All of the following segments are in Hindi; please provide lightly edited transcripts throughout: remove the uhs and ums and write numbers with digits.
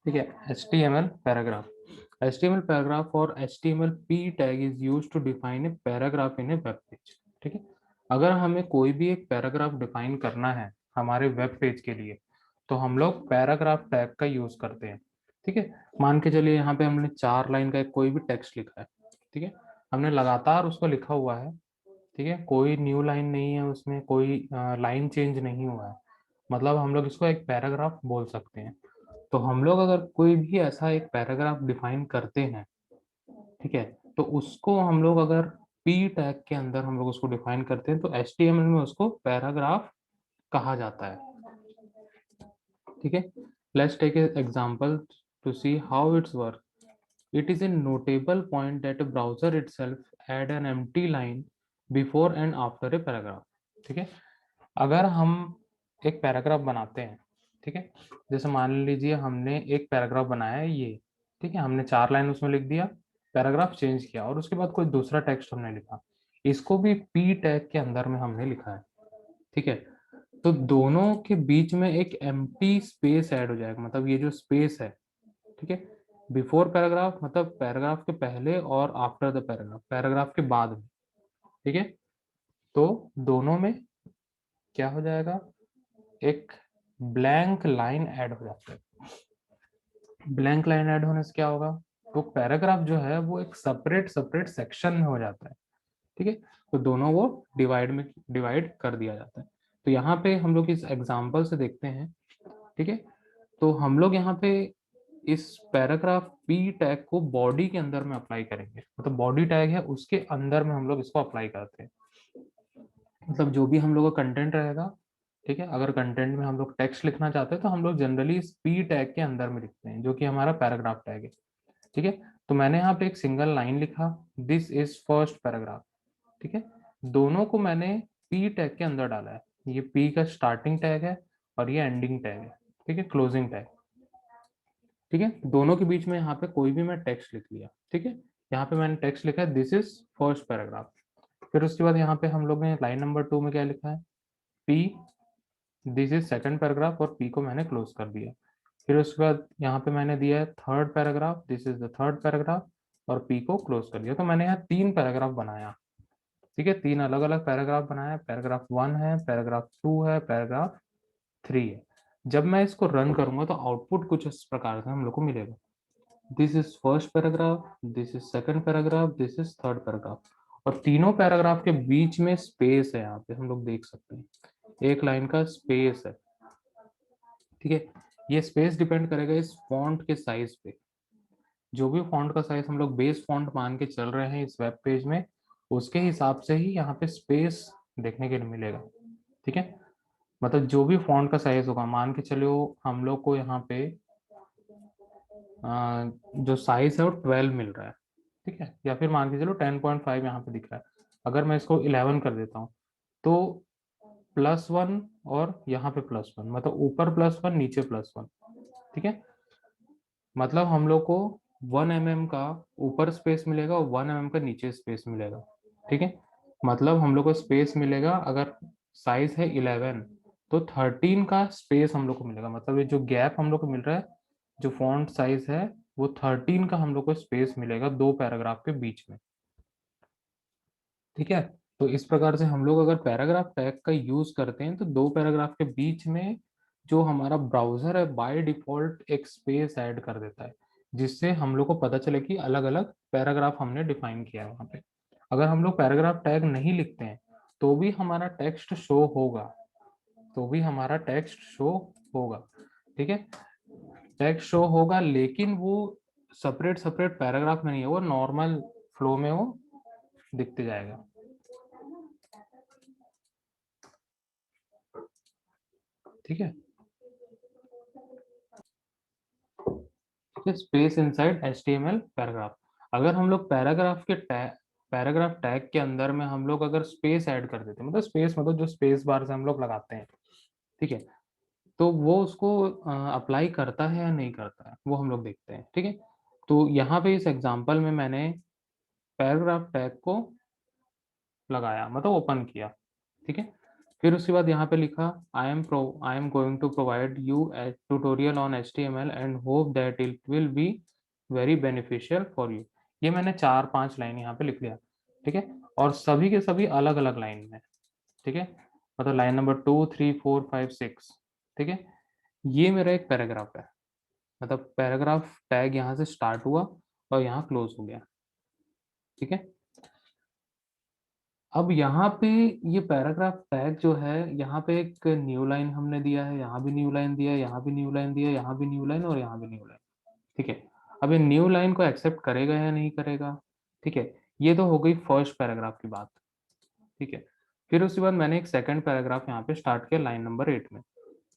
ठीक है। HTML पैराग्राफ, HTML पैराग्राफ और HTML p tag is use to define a paragraph in a web page. ठीक है, अगर हमें कोई भी एक पैराग्राफ डिफाइन करना है हमारे वेब पेज के लिए, तो हम लोग पैराग्राफ टैग का यूज करते हैं। ठीक है, मान के चलिए यहाँ पे हमने 4 लाइन का कोई भी टेक्स्ट लिखा है। ठीक है, हमने लगातार उसको लिखा हुआ है। ठीक है, कोई न्यू लाइन नहीं है उसमें, कोई लाइन चेंज नहीं हुआ है, मतलब हम लोग इसको एक पैराग्राफ बोल सकते हैं। तो हम लोग अगर कोई भी ऐसा एक पैराग्राफ डिफाइन करते हैं, ठीक है, तो उसको हम लोग अगर पी टैग के अंदर हम लोग उसको डिफाइन करते हैं, तो HTML में उसको पैराग्राफ कहा जाता है। ठीक है, let's take example to see how its work. It is a notable point that browser itself add an empty line before and after a paragraph. ठीक है, अगर हम एक पैराग्राफ बनाते हैं, ठीक है, जैसे मान लीजिए हमने एक पैराग्राफ बनाया है ये, ठीक है, हमने 4 लाइन उसमें लिख दिया, पैराग्राफ चेंज किया और उसके बाद कोई दूसरा टेक्स्ट हमने लिखा, इसको भी पी टैग के अंदर में हमने लिखा है। ठीक है, तो दोनों के बीच में एक एम्प्टी स्पेस ऐड हो जाएगा, मतलब ये जो स्पेस है, ठीक है, बिफोर पैराग्राफ मतलब पैराग्राफ के पहले और आफ्टर द पैराग्राफ पैराग्राफ के बाद में। ठीक है, तो दोनों में क्या हो जाएगा, एक ब्लैंक लाइन ऐड हो जाता है। ब्लैंक लाइन ऐड होने से क्या होगा, तो पैराग्राफ जो है वो एक सेपरेट सेपरेट सेक्शन में हो जाता है। ठीक है, तो दोनों वो डिवाइड कर दिया जाता है। तो यहाँ पे हम लोग इस एग्जांपल से देखते हैं। ठीक है, तो हम लोग यहाँ पे इस पैराग्राफ पी टैग को बॉडी के अंदर में अप्लाई करेंगे, मतलब बॉडी टैग है उसके अंदर में हम लोग इसको अप्लाई करते हैं। मतलब जो भी हम लोग का कंटेंट रहेगा, ठीक है, अगर कंटेंट में हम लोग टेक्स्ट लिखना चाहते हैं तो हम लोग जनरली इस पी टैग के अंदर में लिखते हैं, जो कि हमारा पैराग्राफ टैग है। ठीक है, तो मैंने यहाँ पे एक सिंगल लाइन लिखा, दिस इज फर्स्ट पैराग्राफ। ठीक है, दोनों को मैंने पी टैग के अंदर डाला है, ये पी का स्टार्टिंग टैग है और ये एंडिंग टैग है। ठीक है, क्लोजिंग टैग। ठीक है, दोनों के बीच में यहाँ पे कोई भी मैं टेक्स्ट लिख लिया। ठीक है, यहाँ पे मैंने टेक्स्ट लिखा है दिस इज फर्स्ट पैराग्राफ। फिर उसके बाद यहाँ पे हम लोग ने लाइन नंबर 2 में क्या लिखा है, P, this is second paragraph और पी को मैंने क्लोज कर दिया। फिर उसके बाद यहाँ पे मैंने दिया है third paragraph, this is the third paragraph और पी को क्लोज कर दिया। तो मैंने यहाँ 3 पैराग्राफ बनाया। ठीक है, 3 अलग अलग पैराग्राफ बनाया, पैराग्राफ 1 है, पैराग्राफ 2 है, पैराग्राफ 3 है। जब मैं इसको रन करूंगा तो आउटपुट कुछ इस प्रकार से हम लोग को मिलेगा, this is first paragraph, this is second paragraph, this is third paragraph. और तीनों पैराग्राफ के बीच में स्पेस है, यहाँ पे हम लोग देख सकते हैं एक लाइन का स्पेस है। ठीक है, ये स्पेस डिपेंड करेगा इस फॉन्ट के साइज पे। जो भी फॉन्ट का साइज हम लोग बेस फॉन्ट मान के चल रहे हैं इस वेब पेज में, उसके हिसाब से ही यहाँ पे स्पेस देखने के लिए मिलेगा। ठीक है, मतलब जो भी फॉन्ट का साइज होगा, मान के चलो हम लोग को यहाँ पे जो साइज है वो 12 मिल रहा है। ठीक है, या फिर मान के चलो 10.5 यहाँ पे दिख रहा है। अगर मैं इसको 11 कर देता हूँ, तो +1 और यहाँ पे +1, मतलब ऊपर +1 नीचे +1। ठीक है, मतलब हम लोग को 1 mm का ऊपर स्पेस मिलेगा और 1 mm का नीचे स्पेस मिलेगा। ठीक है, मतलब हम लोग को स्पेस मिलेगा, अगर साइज है 11 तो 13 का स्पेस हम लोग को मिलेगा, मतलब ये जो गैप हम लोग को मिल रहा है, जो फॉन्ट साइज है वो 13 का हम लोग को स्पेस मिलेगा 2 पैराग्राफ के बीच में। ठीक है, तो इस प्रकार से हम लोग अगर पैराग्राफ टैग का यूज करते हैं तो 2 पैराग्राफ के बीच में जो हमारा ब्राउजर है बाय डिफॉल्ट एक स्पेस ऐड कर देता है, जिससे हम लोग को पता चले कि अलग अलग पैराग्राफ हमने डिफाइन किया है वहां पे। अगर हम लोग पैराग्राफ टैग नहीं लिखते हैं तो भी हमारा टेक्स्ट शो होगा, तो भी हमारा टेक्स्ट शो होगा। ठीक है, टेक्स्ट शो होगा, लेकिन वो सेपरेट सेपरेट पैराग्राफ में नहीं है, वो नॉर्मल फ्लो में वो दिखते जाएगा। ठीक है, स्पेस इनसाइड HTML पैराग्राफ। अगर हम लोग पैराग्राफ टैग के अंदर में हम लोग अगर स्पेस ऐड कर देते हैं, मतलब स्पेस मतलब जो स्पेस बार से हम लोग लगाते हैं, ठीक है, तो वो उसको अप्लाई करता है या नहीं करता है वो हम लोग देखते हैं। ठीक है, तो यहाँ पे इस एग्जांपल में मैंने पैराग्राफ टैग को लगाया, मतलब ओपन किया। ठीक है, फिर उसके बाद यहाँ पे लिखा I am going to provide you a tutorial on HTML and hope that it will be very beneficial for you. ये मैंने 4-5 लाइन यहाँ पे लिख लिया, ठीक है, और सभी के सभी अलग अलग लाइन में, ठीक है, मतलब लाइन नंबर 2, 3, 4, 5, 6, ठीक है। ये मेरा एक पैराग्राफ है, मतलब पैराग्राफ टैग यहाँ से स्टार्ट हुआ और यहाँ क्लोज हो गया, ठीक है। अब यहाँ पे ये पैराग्राफ टैग जो है, यहाँ पे एक न्यू लाइन हमने दिया है, यहाँ भी न्यू लाइन दिया है, यहाँ भी न्यू लाइन दिया है, यहाँ भी न्यू लाइन और यहाँ भी न्यू लाइन, ठीक है। अब ये न्यू लाइन को एक्सेप्ट करेगा या नहीं करेगा, ठीक है। ये तो हो गई फर्स्ट पैराग्राफ की बात, ठीक है। फिर उसके बाद मैंने एक सेकंड पैराग्राफ यहाँ पे स्टार्ट किया लाइन नंबर 8 में।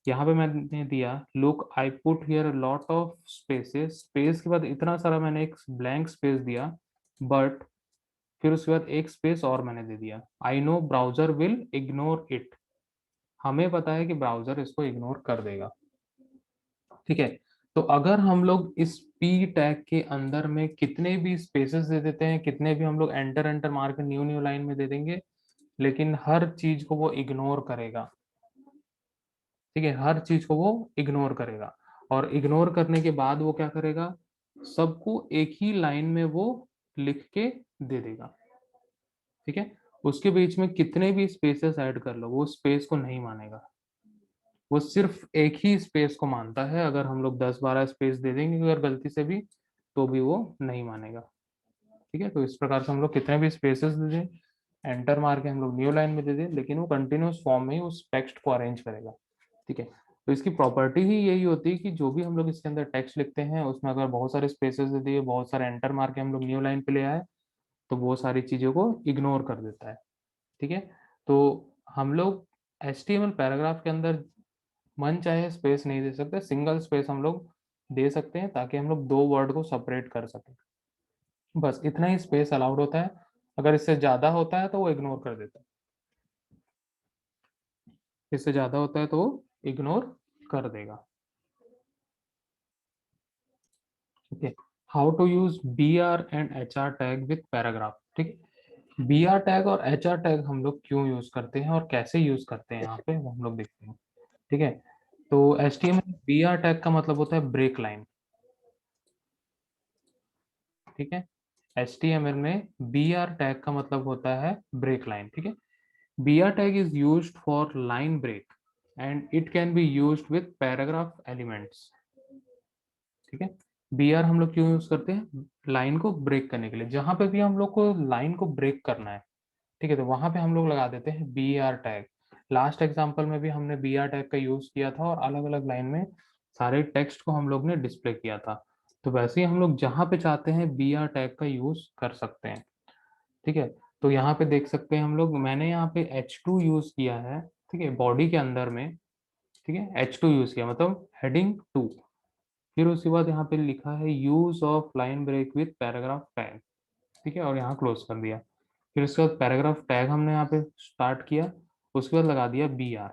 यहाँ पे मैंने दिया look I put here lot of spaces, space के बाद इतना सारा मैंने एक ब्लैंक स्पेस दिया, बट फिर उसके बाद एक स्पेस और मैंने दे दिया, I know browser will ignore it, हमें पता है कि ब्राउजर इसको इग्नोर कर देगा, ठीक है। तो अगर हम लोग इस पी टैग के अंदर में कितने भी स्पेसेस दे देते हैं, कितने भी हम लोग एंटर एंटर मार के न्यू न्यू लाइन में दे देंगे, लेकिन हर चीज को वो इग्नोर करेगा, ठीक है, हर चीज को वो इग्नोर करेगा। और इग्नोर करने के बाद वो क्या करेगा, सबको एक ही लाइन में वो लिख के दे देगा, ठीक है। उसके बीच में कितने भी स्पेसेस ऐड कर लो, वो स्पेस को नहीं मानेगा, वो सिर्फ एक ही स्पेस को मानता है। अगर हम लोग 10-12 स्पेस दे देंगे अगर गलती से भी, तो भी वो नहीं मानेगा, ठीक है। तो इस प्रकार से हम लोग कितने भी स्पेसेस दे दें, एंटर मार के हम लोग न्यू लाइन में दे दें, लेकिन वो कंटिन्यूस फॉर्म में ही उस टेक्स्ट को अरेंज करेगा, ठीक है। तो इसकी प्रॉपर्टी ही यही होती है कि जो भी हम लोग इसके अंदर टेक्स्ट लिखते हैं उसमें अगर बहुत सारे स्पेसेस दे दिए, बहुत सारे एंटर मार के हम लोग न्यू लाइन पे ले आए, तो वो सारी चीजों को इग्नोर कर देता है, ठीक है। तो हम लोग HTML पैराग्राफ के अंदर मन चाहे स्पेस नहीं दे सकते, सिंगल स्पेस हम लोग दे सकते हैं ताकि हम लोग दो वर्ड को सेपरेट कर सकें, बस इतना ही स्पेस अलाउड होता है। अगर इससे ज्यादा होता है तो वो इग्नोर कर देता है, इससे ज्यादा होता है तो वो इग्नोर कर देगा, ठीक है। How to use BR and HR tag with paragraph, ठीक है। BR टैग और HR टैग हम लोग क्यों यूज करते हैं और कैसे यूज करते हैं यहाँ पे वो हम लोग देखते हैं, ठीक है। तो HTML BR टैग का मतलब होता है ब्रेक लाइन, ठीक है। HTML में BR टैग का मतलब होता है ब्रेक लाइन, ठीक है। BR tag is used for line break and it can be used with paragraph elements, ठीक है। BR हम लोग क्यों यूज करते हैं, लाइन को ब्रेक करने के लिए, जहां पे भी हम लोग को लाइन को ब्रेक करना है, ठीक है, तो वहां पे हम लोग लगा देते हैं BR टैग। लास्ट एग्जांपल में भी हमने BR टैग का यूज किया था और अलग अलग लाइन में सारे टेक्स्ट को हम लोग ने डिस्प्ले किया था। तो वैसे ही हम लोग जहां पे चाहते हैं BR टैग का यूज कर सकते हैं, ठीक है। तो यहाँ पे देख सकते हैं हम लोग, मैंने यहाँ पे H2 यूज किया है, ठीक है, बॉडी के अंदर में, ठीक है, H2 यूज किया मतलब हेडिंग 2। फिर उसके बाद यहाँ पे लिखा है use of line break with paragraph tag, ठीक है, और यहाँ क्लोज कर दिया। फिर उसके बाद पैराग्राफ टैग हमने यहाँ पे स्टार्ट किया, उसके बाद लगा दिया BR,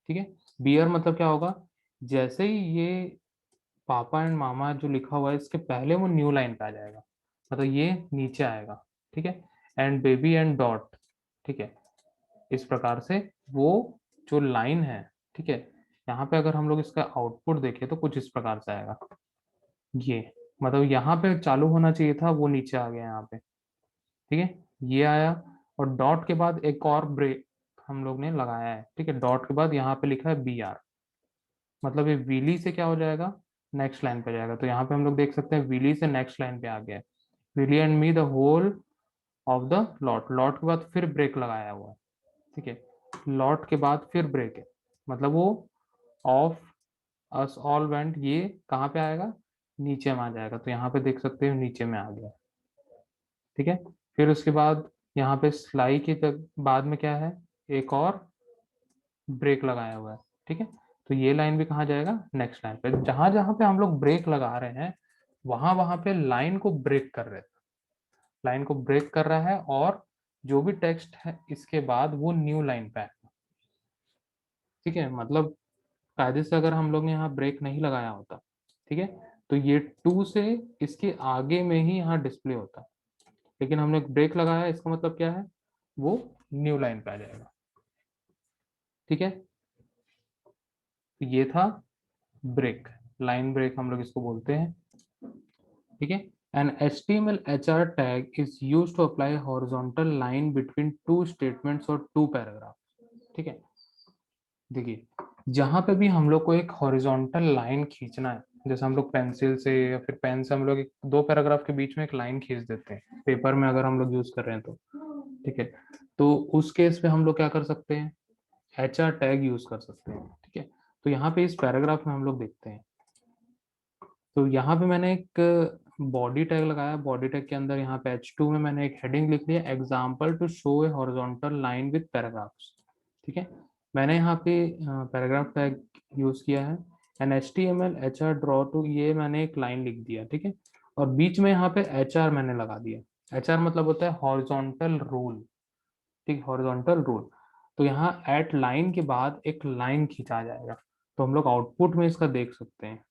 ठीक है। BR मतलब क्या होगा, जैसे ही ये पापा एंड मामा जो लिखा हुआ है इसके पहले वो न्यू लाइन पे आ जाएगा, मतलब ये नीचे आएगा, ठीक है। एंड बेबी एंड डॉट, ठीक है, इस प्रकार से वो जो लाइन है, ठीक है, यहाँ पे अगर हम लोग इसका आउटपुट देखें तो कुछ इस प्रकार से आएगा, ये मतलब यहाँ पे चालू होना चाहिए था, वो नीचे आ गया यहाँ पे, ठीक है, ये आया। और डॉट के बाद एक और ब्रेक हम लोग ने लगाया है, ठीक है, डॉट के बाद यहाँ पे लिखा है BR, मतलब ये विली से क्या हो जाएगा, नेक्स्ट लाइन पे जाएगा। तो यहाँ पे हम लोग देख सकते हैं विली से नेक्स्ट लाइन पे आ गया है, Willie and me the whole of the lot, lot के बाद फिर ब्रेक लगाया हुआ है, ठीक है, लॉट के बाद फिर ब्रेक है, मतलब वो ऑफ अस ऑल वेंट, ये कहाँ पे आएगा, नीचे में आ जाएगा। तो यहाँ पे देख सकते हो नीचे में आ गया, ठीक है। फिर उसके बाद यहाँ पे स्लाई के बाद में क्या है, एक और ब्रेक लगाया हुआ है, ठीक है। तो ये लाइन भी कहाँ जाएगा, नेक्स्ट लाइन पे, जहां जहां पे हम लोग ब्रेक लगा रहे हैं वहां वहां पे लाइन को ब्रेक कर रहे हैं, लाइन को ब्रेक कर रहा है, और जो भी टेक्स्ट है इसके बाद वो न्यू लाइन पे है, ठीक है। मतलब कायदे से अगर हम लोग ने यहाँ ब्रेक नहीं लगाया होता, ठीक है, तो ये 2 से इसके आगे में ही यहाँ डिस्प्ले होता, लेकिन हमने ब्रेक लगाया, इसका मतलब क्या है, वो न्यू लाइन पे आ जाएगा। ठीक है, तो ये था ब्रेक, लाइन ब्रेक हम लोग इसको बोलते हैं। ठीक है, an HTML HR tag is used to apply horizontal line between two statements और टू पैराग्राफ। ठीक है, देखिए जहां पे भी हम लोग को एक हॉरिजॉन्टल लाइन खींचना है, जैसे हम लोग पेंसिल से या फिर पेन से हम लोग एक दो पैराग्राफ के बीच में एक लाइन खींच देते हैं पेपर में, अगर हम लोग यूज कर रहे हैं तो। ठीक है, तो उस केस पे हम लोग क्या कर सकते हैं, HR टैग यूज कर सकते हैं। ठीक है, तो यहाँ पे इस पैराग्राफ में हम लोग देखते हैं, तो यहाँ पे मैंने एक बॉडी टैग लगाया, बॉडी टैग के अंदर यहाँ पे H2 में मैंने एक हेडिंग लिख लिया, example to show a horizontal line with paragraphs. ठीक है, मैंने यहाँ पे पैराग्राफ टैग यूज किया है, an HTML HR draw to, ये मैंने एक लाइन लिख दिया। ठीक है, और बीच में यहाँ पे HR मैंने लगा दिया। HR मतलब होता है हॉरिजॉन्टल रूल। ठीक, हॉरिजॉन्टल रूल। तो यहाँ एट लाइन के बाद एक लाइन खींचा जाएगा, तो हम लोग आउटपुट में इसका देख सकते हैं।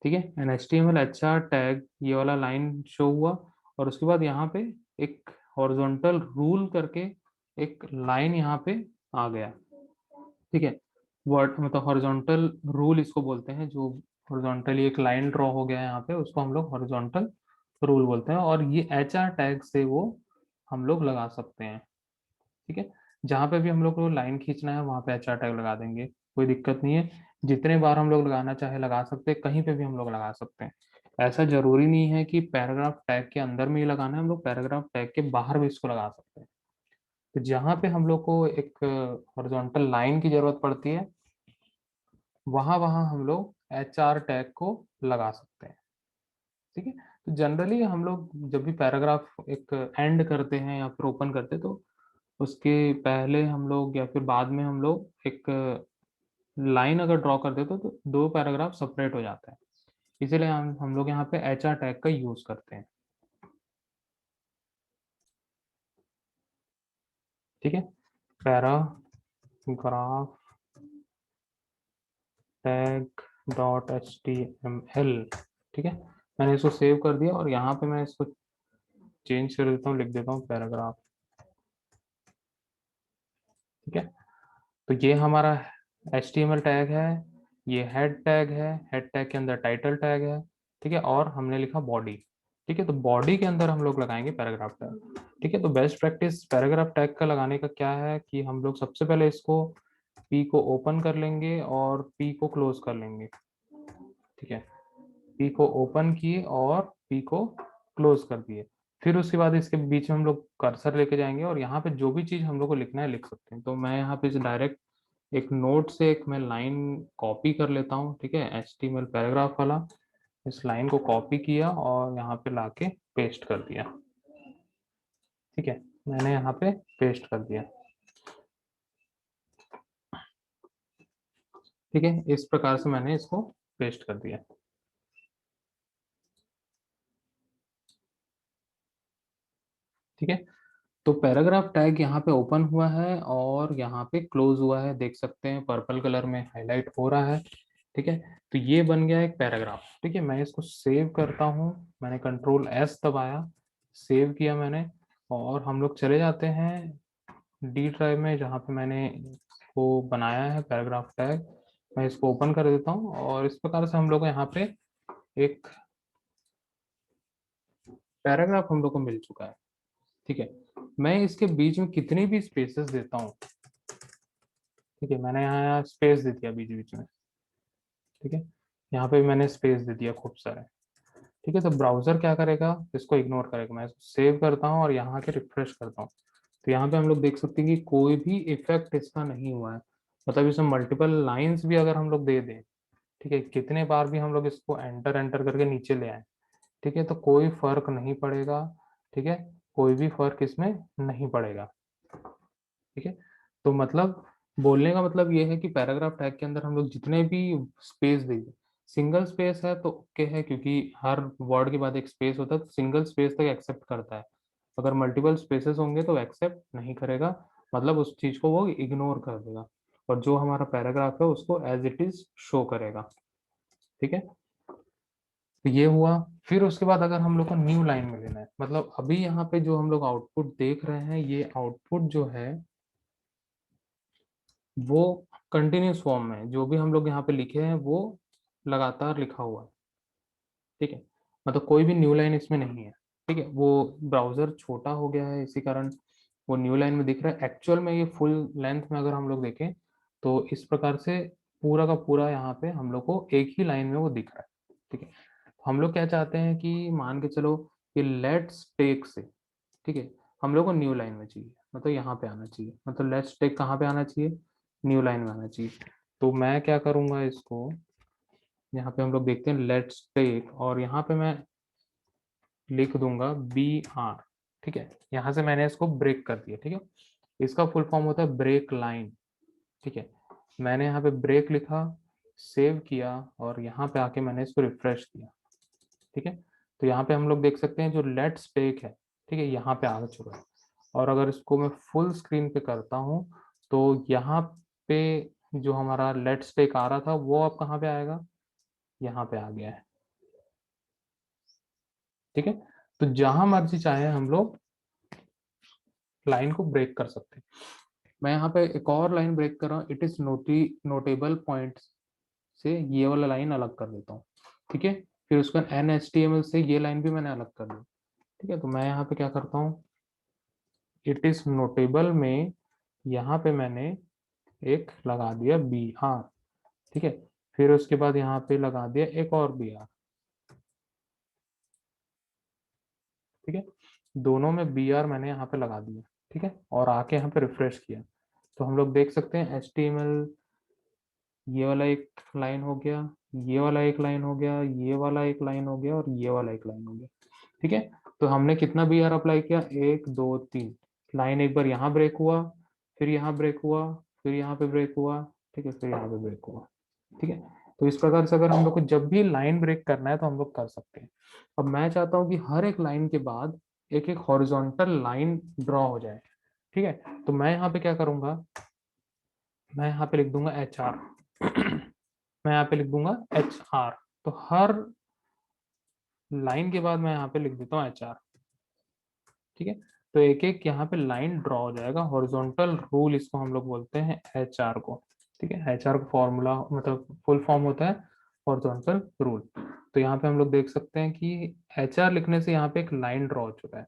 ठीक है, एन HTML HR टैग, ये वाला लाइन शो हुआ, और उसके बाद यहाँ पे एक हॉरिजॉन्टल रूल करके एक लाइन यहाँ पे आ गया। ठीक है, वर्ड मतलब हॉरिजॉन्टल रूल इसको बोलते हैं, जो हॉरिजॉन्टली एक लाइन ड्रॉ हो गया है यहाँ पे, उसको हम लोग हॉरिजॉन्टल रूल बोलते हैं, और ये HR टैग से वो हम लोग लगा सकते हैं। ठीक है, जहां पे भी हम लोग को लाइन खींचना है वहां पे HR टैग लगा देंगे, कोई दिक्कत नहीं है। जितने बार हम लोग लगाना चाहे लगा सकते हैं, कहीं पे भी हम लोग लगा सकते हैं। ऐसा जरूरी नहीं है कि पैराग्राफ टैग के अंदर में ही लगाना है, हम लोग पैराग्राफ टैग के बाहर भी इसको लगा सकते हैं। तो जहां पे हम लोग को एक हॉरिजॉन्टल लाइन की जरूरत पड़ती है, वहां वहां हम लोग HR टैग को लगा सकते हैं। ठीक है, तो जनरली हम लोग जब भी पैराग्राफ एक एंड करते हैं या फिर ओपन करते हैं, तो उसके पहले हम लोग या फिर बाद में हम लोग एक लाइन अगर ड्रॉ कर देते तो दो पैराग्राफ सेपरेट हो जाता है, इसीलिए हम लोग यहाँ पे HR टैग का यूज करते हैं। ठीक है, पैराग्राफ टैग डॉट HTML। ठीक है, मैंने इसको सेव कर दिया, और यहाँ पे मैं इसको चेंज कर देता हूँ, लिख देता हूँ पैराग्राफ। ठीक है, तो ये हमारा HTML टैग है, ये हेड टैग है, हेड टैग के अंदर टाइटल टैग है। ठीक है, और हमने लिखा बॉडी। ठीक है, तो बॉडी के अंदर हम लोग लगाएंगे पैराग्राफ टैग। ठीक है, तो बेस्ट प्रैक्टिस पैराग्राफ टैग का लगाने का क्या है कि हम लोग सबसे पहले इसको P को ओपन कर लेंगे और P को क्लोज कर लेंगे। ठीक है, P को ओपन किए और P को क्लोज कर दिए, फिर उसके बाद इसके बीच में हम लोग कर्सर लेके जाएंगे, और यहाँ पे जो भी चीज हम लोग को लिखना है लिख सकते हैं। तो मैं यहाँ पे डायरेक्ट एक नोट से एक मैं लाइन कॉपी कर लेता हूँ। ठीक है, HTML पैराग्राफ वाला, इस लाइन को कॉपी किया और यहाँ पे लाके पेस्ट कर दिया। ठीक है, मैंने यहाँ पे पेस्ट कर दिया। ठीक है, इस प्रकार से मैंने इसको पेस्ट कर दिया। ठीक है, तो पैराग्राफ टैग यहाँ पे ओपन हुआ है और यहाँ पे क्लोज हुआ है, देख सकते हैं पर्पल कलर में हाईलाइट हो रहा है। ठीक है, तो ये बन गया एक पैराग्राफ। ठीक है, मैं इसको सेव करता हूँ, मैंने Ctrl+S दबाया, सेव किया मैंने, और हम लोग चले जाते हैं D ड्राइव में, जहाँ पे मैंने इसको बनाया है पैराग्राफ टैग। मैं इसको ओपन कर देता हूँ, और इस प्रकार से हम लोग को यहाँ पे एक पैराग्राफ हम लोग को मिल चुका है। ठीक है, मैं इसके बीच में कितनी भी स्पेसेस देता हूँ, ठीक है, मैंने यहाँ स्पेस दे दिया बीच बीच में। ठीक है, यहाँ पे भी मैंने स्पेस दे दिया खूब सारे। ठीक है, तो ब्राउजर क्या करेगा, इसको इग्नोर करेगा। मैं इसको सेव करता हूँ और यहाँ के रिफ्रेश करता हूँ, तो यहाँ पे हम लोग देख सकते हैं कि कोई भी इफेक्ट इसका नहीं हुआ है, मतलब इसमें मल्टीपल लाइंस भी अगर हम लोग दे दें, ठीक है, कितने बार भी हम लोग इसको एंटर एंटर करके नीचे ले आए, ठीक है, तो कोई फर्क नहीं पड़ेगा। ठीक है, कोई भी फर्क इसमें नहीं पड़ेगा। ठीक है, तो मतलब बोलने का मतलब ये है कि पैराग्राफ टैग के अंदर हम लोग जितने भी स्पेस देंगे, सिंगल स्पेस है तो ओके है, क्योंकि हर वर्ड के बाद एक स्पेस होता है, तो सिंगल स्पेस तक एक्सेप्ट करता है। अगर मल्टीपल स्पेसेस होंगे तो एक्सेप्ट नहीं करेगा, मतलब उस चीज को वो इग्नोर कर देगा, और जो हमारा पैराग्राफ है उसको एज इट इज शो करेगा। ठीक है, तो ये हुआ। फिर उसके बाद अगर हम लोग को न्यू लाइन में लेना है, मतलब अभी यहाँ पे जो हम लोग आउटपुट देख रहे हैं, ये आउटपुट जो है वो कंटिन्यूस फॉर्म में जो भी हम लोग यहाँ पे लिखे हैं वो लगातार लिखा हुआ है, ठीक है। मतलब कोई भी न्यू लाइन इसमें नहीं है, ठीक है। वो ब्राउजर छोटा हो गया है इसी कारण वो न्यू लाइन में दिख रहा है। एक्चुअल में ये फुल लेंथ में अगर हम लोग देखें तो इस प्रकार से पूरा का पूरा यहाँ पे हम लोग को एक ही लाइन में वो दिख रहा है, ठीक है। हम लोग क्या चाहते हैं कि मान के चलो कि लेट्स टेक से, ठीक है, हम लोग को न्यू लाइन में चाहिए, मतलब यहाँ पे आना चाहिए, मतलब लेट्स टेक कहाँ पे आना चाहिए, न्यू लाइन में आना चाहिए। तो मैं क्या करूंगा, इसको यहाँ पे हम लोग देखते हैं लेट्स टेक, और यहाँ पे मैं लिख दूंगा बी आर, ठीक है। यहाँ से मैंने इसको ब्रेक कर दिया, ठीक है। इसका फुल फॉर्म होता है ब्रेक लाइन, ठीक है। मैंने यहाँ पे ब्रेक लिखा, सेव किया, और यहाँ पे आके मैंने इसको रिफ्रेश किया, ठीक है। तो यहाँ पे हम लोग देख सकते हैं जो लेट्स टेक है, ठीक है, यहाँ पे आ चुका है। और अगर इसको मैं फुल स्क्रीन पे करता हूँ तो यहाँ पे जो हमारा लेट्स टेक आ रहा था वो अब कहाँ पे आएगा, यहाँ पे आ गया है, ठीक है। तो जहां मर्जी चाहे हम लोग लाइन को ब्रेक कर सकते हैं। मैं यहाँ पे एक और लाइन ब्रेक कर रहा हूँ, इट इज नोटेबल पॉइंट से ये वाला लाइन अलग कर देता हूँ, ठीक है। फिर उसका NHTML से ये लाइन भी मैंने अलग कर दी, ठीक है। तो मैं यहाँ पे क्या करता हूँ, इट इज नोटेबल में यहाँ पे मैंने एक लगा दिया BR, ठीक है। फिर उसके बाद यहाँ पे लगा दिया एक और BR, ठीक है। दोनों में BR मैंने यहाँ पे लगा दिया, ठीक है, और आके यहाँ पे रिफ्रेश किया। तो हम लोग देख सकते हैं HTML, ये वाला एक लाइन हो गया, ये वाला एक लाइन हो गया, ये वाला एक लाइन हो गया, और ये वाला एक लाइन हो गया, ठीक है। तो हमने कितना BR अप्लाई किया, 1 2 3 लाइन। एक बार यहाँ ब्रेक हुआ, फिर यहाँ ब्रेक हुआ, फिर यहाँ पे ब्रेक हुआ, ठीक है, फिर यहाँ पे ब्रेक हुआ, ठीक है। तो इस प्रकार से अगर हम लोग को जब भी लाइन ब्रेक करना है तो हम लोग कर सकते हैं। अब मैं चाहता हूँ कि हर एक लाइन के बाद एक एक हॉरिजॉन्टल लाइन ड्रॉ हो जाए, ठीक है। तो मैं यहाँ पे क्या करूंगा, मैं यहाँ पे लिख दूंगा HR, मैं यहाँ पे लिख दूंगा HR। तो हर लाइन के बाद मैं यहाँ पे लिख देता हूँ HR, ठीक है। तो एक एक यहाँ पे लाइन ड्रॉ हो जाएगा, हॉरिजॉन्टल रूल इसको हम लोग बोलते हैं HR को, ठीक है। HR का फॉर्मूला मतलब फुल फॉर्म होता है हॉरिजॉन्टल रूल। तो यहाँ पे हम लोग देख सकते हैं कि HR लिखने से यहाँ पे एक लाइन ड्रॉ हो चुका है,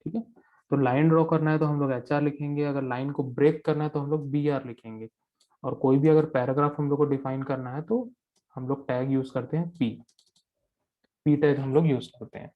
ठीक है। तो लाइन ड्रॉ करना है तो हम लोग HR लिखेंगे, अगर लाइन को ब्रेक करना है तो हम लोग BR लिखेंगे, और कोई भी अगर पैराग्राफ हम लोग को डिफाइन करना है तो हम लोग टैग यूज करते हैं P टैग हम लोग यूज करते हैं।